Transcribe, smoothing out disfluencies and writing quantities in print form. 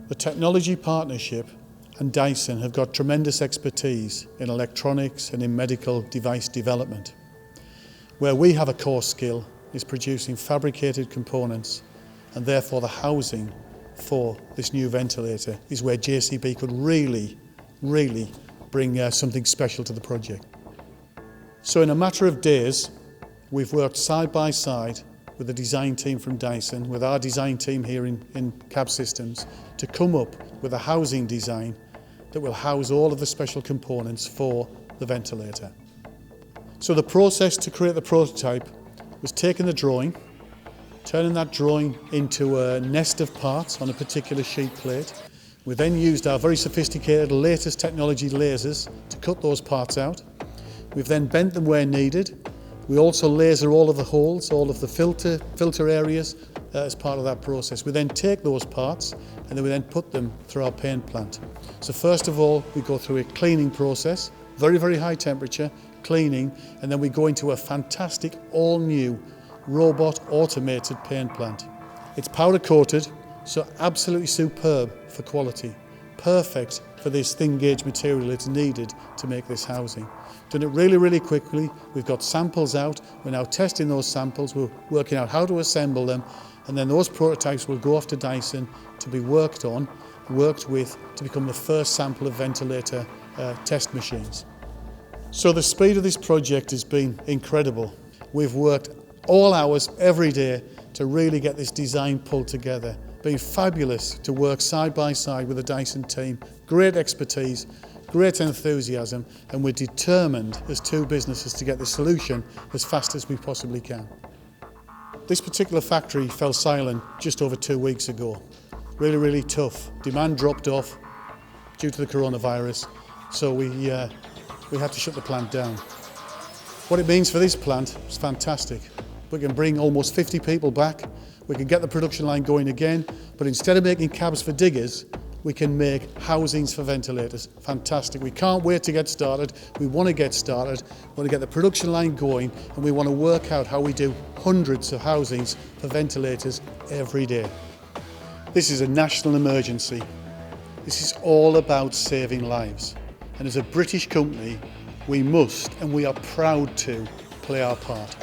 The technology partnership and Dyson have got tremendous expertise in electronics and in medical device development. Where we have a core skill is producing fabricated components, and therefore the housing for this new ventilator is where JCB could really bring something special to the project. So in a matter of days, we've worked side by side with the design team from Dyson, with our design team here in Cab Systems, to come up with a housing design that will house all of the special components for the ventilator. So the process to create the prototype was taking the drawing, turning that drawing into a nest of parts on a particular sheet plate. We then used our very sophisticated latest technology lasers to cut those parts out. We've then bent them where needed. We also laser all of the holes, all of the filter areas as part of that process. We then take those parts and then we then put them through our paint plant. So first of all, we go through a cleaning process, very high temperature, cleaning, and then we go into a fantastic all new robot automated paint plant. It's powder coated, so absolutely superb for quality. Perfect for this thin gauge material it's needed to make this housing. Done it really quickly. We've got samples out. We're now testing those samples. We're working out how to assemble them, and then those prototypes will go off to Dyson to be worked with to become the first sample of ventilator test machines. So the speed of this project has been incredible. We've worked all hours every day to really get this design pulled together. Been fabulous to work side by side with the Dyson team. Great expertise, great enthusiasm, and we're determined as two businesses to get the solution as fast as we possibly can. This particular factory fell silent just over 2 weeks ago. Really tough. Demand dropped off due to the coronavirus, so we had to shut the plant down. What it means for this plant is fantastic. We can bring almost 50 people back. We can get the production line going again, but instead of making cabs for diggers, we can make housings for ventilators. Fantastic. We can't wait to get started. We want to get started. We want to get the production line going, and we want to work out how we do hundreds of housings for ventilators every day. This is a national emergency. This is all about saving lives. And as a British company, we must and we are proud to play our part.